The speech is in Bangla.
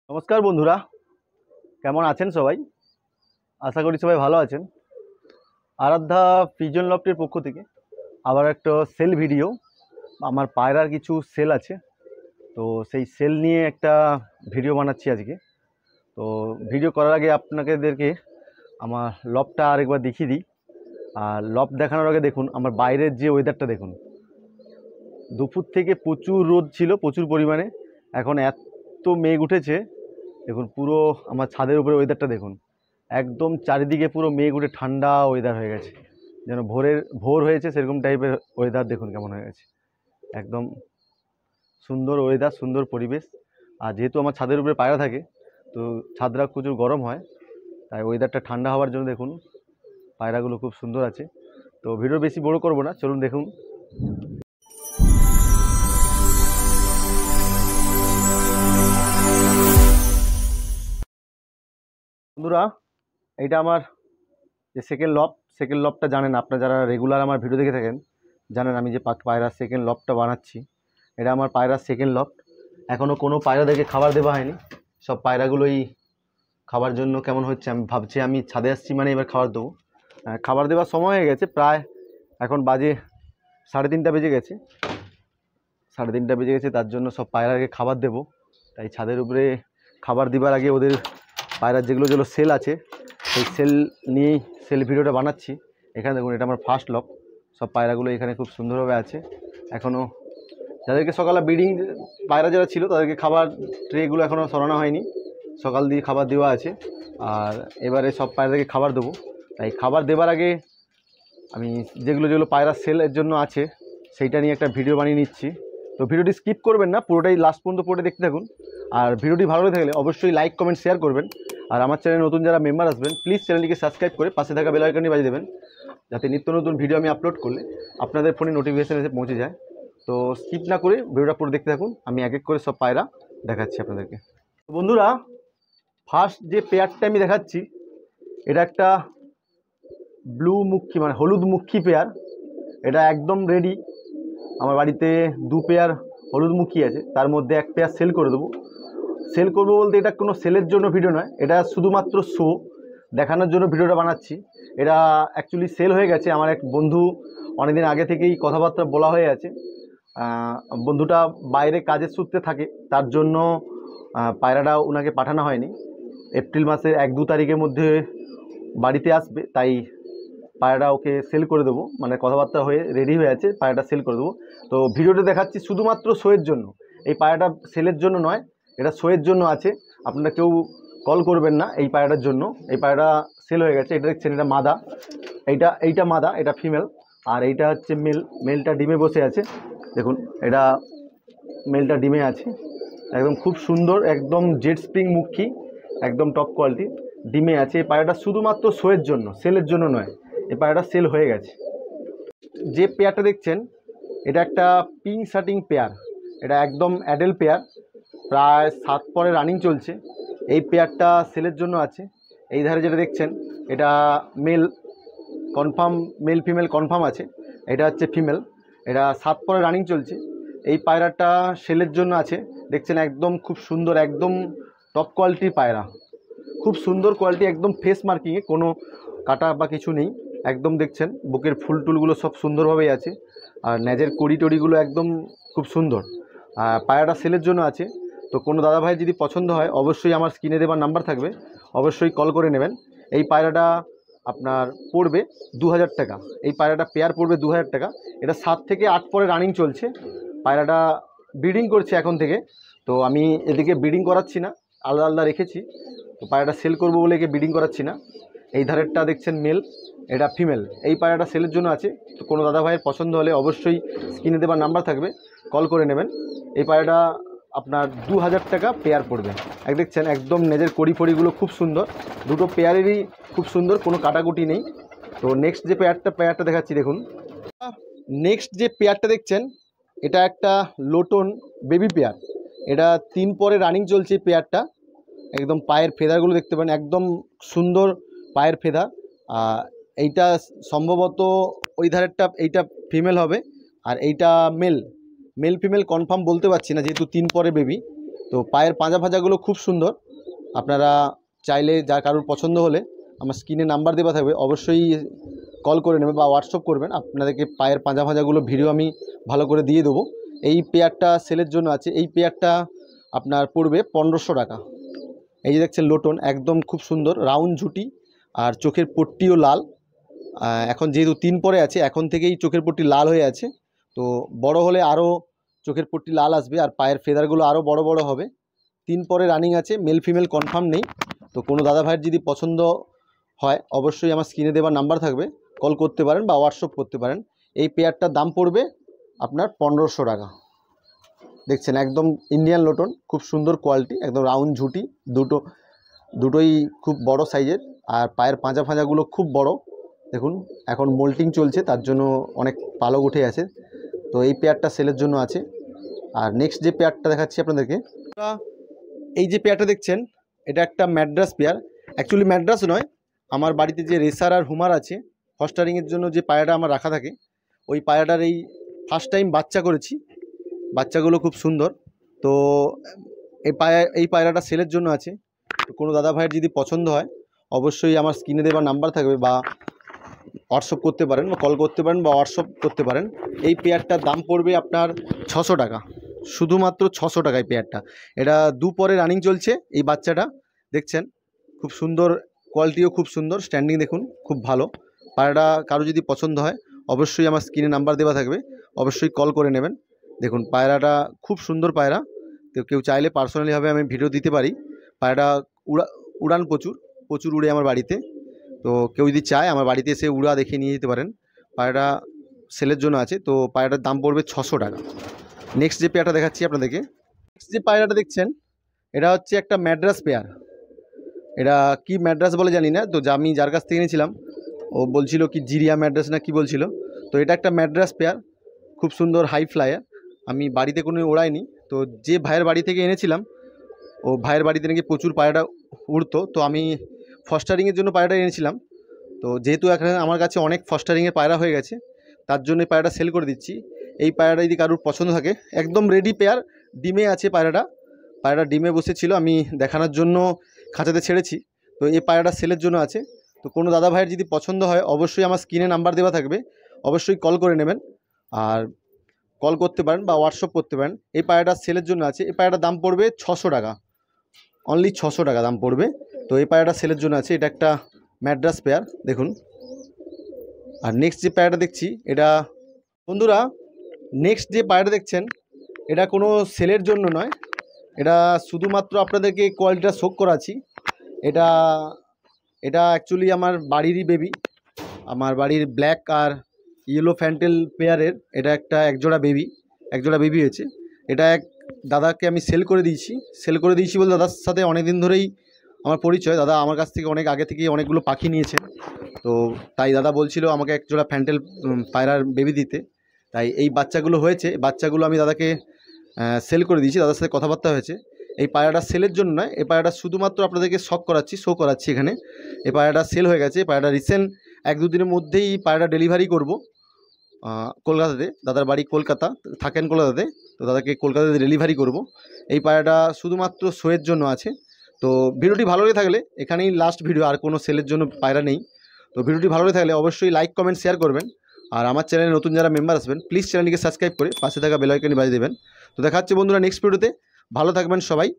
নমস্কার বন্ধুরা, কেমন আছেন সবাই? আশা করি সবাই ভালো আছেন। আরাধ্যা পিজন লফটের পক্ষ থেকে আবার একটা সেল ভিডিও। আমার পায়রার কিছু সেল আছে, তো সেই সেল নিয়ে একটা ভিডিও বানাচ্ছি আজকে। তো ভিডিও করার আগে আপনাদেরকে আমার লফটটা আরেকবার দেখিয়ে দিই। আর লফট দেখানোর আগে দেখুন আমার বাইরের যে ওয়েদারটা দেখুন। দুপুর থেকে প্রচুর রোদ ছিল, প্রচুর পরিমাণে। এখন এত মেঘ উঠেছে, দেখুন পুরো আমার ছাদের উপরে ওয়েদারটা দেখুন। একদম চারিদিকে পুরো মেঘ উঠে ঠান্ডা ওয়েদার হয়ে গেছে, যেন ভোর হয়েছে সেরকম টাইপের ওয়েদার। দেখুন কেমন হয়ে গেছে, একদম সুন্দর ওয়েদার, সুন্দর পরিবেশ। আর যেহেতু আমার ছাদের উপরে পায়রা থাকে, তো ছাদটা প্রচুর গরম হয়, তাই ওয়েদারটা ঠান্ডা হওয়ার জন্য দেখুন পায়রাগুলো খুব সুন্দর আছে। তো ভিডিও বেশি বড় করব না, চলুন দেখুন। বন্ধুরা, এইটা আমার যে সেকেন্ড লফটটা জানেন আপনারা, যারা রেগুলার আমার ভিডিও দেখে থাকেন জানেন আমি যে পায়রার সেকেন্ড লফটটা বানাচ্ছি। এটা আমার পায়রার সেকেন্ড লফট। এখনও কোনো পায়রাদেরকে খাবার দেওয়া হয়নি। সব পায়রাগুলোই খাবার জন্য কেমন হচ্ছে, আমি ভাবছি আমি ছাদে আসছি মানে এবার খাবার দেবো। খাবার দেওয়ার সময় হয়ে গেছে, প্রায় এখন বাজে 3:30 বেজে গেছে। 3:30 বেজে গেছে, তার জন্য সব পায়রাকে খাবার দেবো। তাই ছাদের উপরে খাবার দেওয়ার আগে ওদের পায়রার যেগুলো যেগুলো সেল আছে সেই সেল নিয়েই সেল ভিডিওটা বানাচ্ছি। এখানে দেখুন, এটা আমার ফার্স্ট লফট। সব পায়রাগুলো এখানে খুব সুন্দরভাবে আছে। এখনও যাদেরকে সকালে ব্রিডিং পায়রা যারা ছিল তাদেরকে খাবার ট্রেগুলো এখনও সরানো হয়নি, সকাল দিয়ে খাবার দেওয়া আছে। আর এবারে সব পায়রাদেরকে খাবার দেবো। তাই খাবার দেওয়ার আগে আমি যেগুলো যেগুলো পায়রা সেলের জন্য আছে সেইটা নিয়ে একটা ভিডিও বানিয়ে নিচ্ছি। তো ভিডিওটি স্কিপ করবেন না, পুরোটাই লাস্ট পর্যন্ত পুরোটা দেখতে থাকুন। আর ভিডিওটি ভালো লেগে থাকলে অবশ্যই লাইক কমেন্ট শেয়ার করবেন। আর আমার চ্যানেলে নতুন যারা মেম্বার আসবেন প্লিজ চ্যানেলটিকে সাবস্ক্রাইব করে পাশে থাকা বেল আইকনটি বাজিয়ে দেবেন, যাতে নিত্য নতুন ভিডিও আমি আপলোড করলে আপনাদের ফোনে নোটিফিকেশান এসে পৌঁছে যায়। তো স্কিপ না করে ভিডিওটা পুরো দেখতে থাকুন, আমি এক এক করে সব পায়রা দেখাচ্ছি আপনাদেরকে। বন্ধুরা, ফার্স্ট যে পেয়ারটা আমি দেখাচ্ছি এটা একটা ব্লু মুখী মানে হলুদ মুখী পেয়ার। এটা একদম রেডি। আমার বাড়িতে 2 পেয়ার হলুদ মুখী আছে, তার মধ্যে 1 পেয়ার সেল করে দেবো। সেল করবো বলতে এটা কোনো সেলের জন্য ভিডিও নয়, এটা শুধুমাত্র শো দেখানোর জন্য ভিডিওটা বানাচ্ছি। এটা অ্যাকচুয়ালি সেল হয়ে গেছে। আমার এক বন্ধু অনেকদিন আগে থেকেই কথাবার্তা বলা হয়ে আছে। বন্ধুটা বাইরে কাজের সূত্রে থাকে, তার জন্য পায়রাটা ওনাকে পাঠানো হয়নি। এপ্রিল মাসের 1-2 তারিখের মধ্যে বাড়িতে আসবে, তাই পায়রাটা ওকে সেল করে দেবো। মানে কথাবার্তা হয়ে রেডি হয়ে আছে, পায়রাটা সেল করে দেবো। তো ভিডিওটা দেখাচ্ছি শুধুমাত্র শোয়ের জন্য। এই পায়রাটা সেলের জন্য নয়, এটা শোয়ের জন্য আছে। আপনারা কেউ কল করবেন না এই পায়রাটার জন্য। এই পায়রাটা সেল হয়ে গেছে। এটা দেখছেন, এটা মাদা। এইটা মাদা, এটা ফিমেল। আর এইটা হচ্ছে মেলটা ডিমে বসে আছে। দেখুন, এটা মেলটা ডিমে আছে, একদম খুব সুন্দর, একদম জেড স্প্রিং মুখী, একদম টপ কোয়ালিটি ডিমে আছে। এই পায়রাটা শুধুমাত্র শোয়ের জন্য, সেলের জন্য নয়। এই পায়রাটা সেল হয়ে গেছে। যে পেয়ারটা দেখছেন এটা একটা পিঙ্ক শার্টিং পেয়ার। এটা একদম অ্যাডাল্ট পেয়ার, প্রায় 7 পরে রানিং চলছে। এই পেয়ারটা সেলের জন্য আছে। এই ধারে যেটা দেখছেন এটা male confirm, male female confirm আছে। এটা হচ্ছে ফিমেল, এটা 7 পরে রানিং চলছে। এই পায়রাটা সেলের জন্য আছে। দেখছেন একদম খুব সুন্দর, একদম টপ কোয়ালিটির পায়রা, খুব সুন্দর কোয়ালিটি, একদম ফেস মার্কিংয়ে কোনো কাটা বা কিছু নেই। একদম দেখছেন বুকের ফুল টুলগুলো সব সুন্দরভাবেই আছে। আর ন্যাজের কড়ি টড়িগুলো একদম খুব সুন্দর। পায়রাটা সেলের জন্য আছে। তো কোনো দাদাভাই যদি পছন্দ হয় অবশ্যই আমার স্ক্রিনে দেওয়ার নাম্বার থাকবে, অবশ্যই কল করে নেবেন। এই পায়রাটা আপনার পড়বে 2000 টাকা। এই পায়রাটা পেয়ার পড়বে 2000 টাকা। এটা 7 থেকে 8 পরে রানিং চলছে। পায়রাটা ব্রিডিং করছে এখন থেকে। তো আমি এদিকে ব্রিডিং করাচ্ছি না, আলাদা আলাদা রেখেছি। তো পায়রাটা সেল করবো বলে একে ব্রিডিং করাচ্ছি না। এই ধারেরটা দেখছেন মেল, এটা ফিমেল। এই পায়রাটা সেলের জন্য আছে। তো কোনো দাদা ভাইয়ের পছন্দ হলে অবশ্যই স্ক্রিনে দেওয়ার নাম্বার থাকবে, কল করে নেবেন। এই পায়রাটা আপনার 2000 টাকা পেয়ার পড়বে। দেখছেন একদম নেজের কড়ি ফড়িগুলো খুব সুন্দর, দুটো পেয়ারেরই খুব সুন্দর, কোনো কাটাকুটি নেই। তো নেক্সট যে পেয়ারটা দেখাচ্ছি দেখুন। নেক্সট যে পেয়ারটা দেখছেন এটা একটা লোটন বেবি পেয়ার। এটা 3 পরে রানিং চলছে পেয়ারটা। একদম পায়ের ফেদারগুলো দেখতে পারেন, একদম সুন্দর পায়ের ফেদার। এইটা সম্ভবত ওই ধারেরটা এইটা ফিমেল হবে, আর এইটা মেল ফিমেল কনফার্ম বলতে পারছি না যেহেতু 3 পরে বেবি। তো পায়ের পাঁজা ফাঁজাগুলো খুব সুন্দর। আপনারা চাইলে যার কারোর পছন্দ হলে আমার স্ক্রিনে নাম্বার দেওয়া থাকবে, অবশ্যই কল করে নেবেন বা হোয়াটসঅ্যাপ করবেন। আপনাদেরকে পায়ের পাঁজা ফাঁজাগুলো ভিডিও আমি ভালো করে দিয়ে দেবো। এই পেয়ারটা সেলের জন্য আছে। এই পেয়ারটা আপনার পড়বে 1500 টাকা। এই যে দেখছেন লোটন, একদম খুব সুন্দর রাউন্ড ঝুটি, আর চোখের পট্টিও লাল। এখন যেহেতু 3 পরে আছে, এখন থেকেই চোখের পট্টি লাল হয়ে আছে। তো বড় হলে আরও চোখের পট্টি লাল আসবে, আর পায়ের ফেদারগুলো আরও বড় বড় হবে। 3 পরে রানিং আছে, মেল ফিমেল কনফার্ম নেই। তো কোনো দাদা ভাইয়ের যদি পছন্দ হয় অবশ্যই আমার স্ক্রিনে দেওয়ার নাম্বার থাকবে, কল করতে পারেন বা হোয়াটসঅ্যাপ করতে পারেন। এই পেয়ারটার দাম পড়বে আপনার 1500 টাকা। দেখছেন একদম ইন্ডিয়ান লোটন, খুব সুন্দর কোয়ালিটি, একদম রাউন্ড ঝুটি, দুটোই খুব বড় সাইজের। আর পায়ের পাঁজা ফাঁজাগুলো খুব বড়। দেখুন এখন মোল্টিং চলছে, তার জন্য অনেক পালক উঠে আছে। তো এই পেয়ারটা সেলের জন্য আছে। আর নেক্সট যে পেয়ারটা দেখাচ্ছি আপনাদেরকে, এই যে পেয়ারটা দেখছেন, এটা একটা ম্যাড্রাস পেয়ার। অ্যাকচুয়ালি ম্যাড্রাস নয়, আমার বাড়িতে যে রেসার আর হুমার আছে ফস্টারিংয়ের জন্য যে পায়রাটা আমার রাখা থাকে, ওই পায়রাটার এই ফার্স্ট টাইম বাচ্চা করেছি। বাচ্চাগুলো খুব সুন্দর। তো এই পায়রাটা সেলের জন্য আছে। তো কোনো দাদা ভাইয়ের যদি পছন্দ হয় অবশ্যই আমার স্ক্রিনে দেওয়ার নাম্বার থাকবে, বা হোয়াটসঅ্যাপ করতে পারেন বা কল করতে পারেন বা হোয়াটসঅ্যাপ করতে পারেন। এই পেয়ারটার দাম পড়বে আপনার 600 টাকা, শুধুমাত্র 600 টাকায় পেয়ারটা। এটা 2 পরে রানিং চলছে। এই বাচ্চাটা দেখছেন খুব সুন্দর, কোয়ালিটিও খুব সুন্দর, স্ট্যান্ডিং দেখুন খুব ভালো। পায়রাটা কারো যদি পছন্দ হয় অবশ্যই আমার স্ক্রিনে নাম্বার দেওয়া থাকবে, অবশ্যই কল করে নেবেন। দেখুন পায়রাটা খুব সুন্দর পায়রা। তো কেউ চাইলে পার্সোনালিভাবে আমি ভিডিও দিতে পারি। পায়রাটা উড়ান প্রচুর উড়ে আমার বাড়িতে। তো কেউ যদি চায় আমার বাড়িতে এসে উড়া দেখে নিয়ে যেতে পারেন। পায়রাটা সেলের জন্য আছে। তো পায়রাটার দাম পড়বে 600 টাকা। নেক্সট যে পেয়ারটা দেখাচ্ছি আপনাদেরকে, নেক্সট যে পায়রাটা দেখছেন এটা হচ্ছে একটা ম্যাড্রাস পেয়ার। এটা কি ম্যাড্রাস বলে জানি না, তো আমি যার কাছ থেকে নিয়েছিলাম ও বলছিল কি জিরিয়া ম্যাড্রাস না কি বলছিল। তো এটা একটা ম্যাড্রাস পেয়ার, খুব সুন্দর হাই ফ্লায়ার। আমি বাড়িতে কোনো ওড়াইনি। তো যে ভাইয়ের বাড়ি থেকে এনেছিলাম, ও ভাইয়ের বাড়িতে নাকি প্রচুর পায়রাটা উড়তো, তো আমি ফস্টারিংয়ের জন্য পায়রাটা এনেছিলাম। তো যেহেতু এখন আমার কাছে অনেক ফস্টারিংয়ের পায়রা হয়ে গেছে, তার জন্য এই পায়রাটা সেল করে দিচ্ছি। এই পায়রাটা যদি কারোর পছন্দ থাকে, একদম রেডি পেয়ার, ডিমে আছে পায়রাটা ডিমে বসেছিল, আমি দেখানোর জন্য খাঁচাতে ছেড়েছি। তো এই পায়রাটা সেলের জন্য আছে। তো কোনো দাদা ভাইয়ের যদি পছন্দ হয় অবশ্যই আমার স্ক্রিনে নাম্বার দেওয়া থাকবে, অবশ্যই কল করে নেবেন। আর কল করতে পারেন বা হোয়াটসঅ্যাপ করতে পারেন। এই পায়রাটা সেলের জন্য আছে। এই পায়রাটার দাম পড়বে 600 টাকা, অনলি 600 টাকা দাম পড়বে। তো এই পায়রাটা সেলের জন্য আছে। এটা একটা ম্যাড্রাস পেয়ার দেখুন। আর নেক্সট যে পায়রাটা দেখছি, এটা বন্ধুরা নেক্সট যে পায়রাটা দেখছেন এটা কোনো সেলের জন্য নয়, এটা শুধুমাত্র আপনাদেরকে কোয়ালিটিটা শো করাচ্ছি। এটা অ্যাকচুয়ালি আমার বাড়িরই বেবি, আমার বাড়ির ব্ল্যাক আর ইয়েলো ফ্যান্টেল পেয়ারের। এটা একজোড়া বেবি হয়েছে। এটা এক দাদাকে আমি সেল করে দিয়েছি বলে দাদার সাথে অনেক দিন ধরেই আমার পরিচয়। দাদা আমার কাছ থেকে অনেক আগে থেকেই অনেকগুলো পাখি নিয়েছেন। তো তাই দাদা বলছিল আমাকে একজোড়া ফ্যান্টেল পায়রার বেবি দিতে। তাই এই বাচ্চাগুলো হয়েছে, বাচ্চাগুলো আমি দাদাকে সেল করে দিয়েছি। দাদার সাথে কথাবার্তা হয়েছে। এই পায়রাটা সেলের জন্য নয়, এই পায়রাটা শুধুমাত্র আপনাদেরকে শো করাচ্ছি এখানে। এই পায়রাটা সেল হয়ে গেছে। পায়রাটা রিসেন্ট 1-2 দিনের মধ্যেই পায়রাটা ডেলিভারি করব কলকাতাতে। দাদার বাড়ি কলকাতা, থাকেন কলকাতাতে। তো দাদাকে কলকাতাতে ডেলিভারি করব। এই পায়রাটা শুধুমাত্র শোয়ের জন্য আছে। তো ভিডিওটি ভালো লেগে থাকলে, এখানেই লাস্ট ভিডিও, আর কোনো সেলের জন্য পায়রা নেই। তো ভিডিওটি ভালো লেগে থাকলে অবশ্যই লাইক কমেন্ট শেয়ার করবেন। আর আমার চ্যানেলে নতুন যারা মেম্বার আসবেন প্লিজ চ্যানেলটিকে সাবস্ক্রাইব করে পাশে থাকা বেল আইকনে বাজিয়ে দেবেন। তো দেখা হচ্ছে বন্ধুরা নেক্সট ভিডিওতে। ভালো থাকবেন সবাই।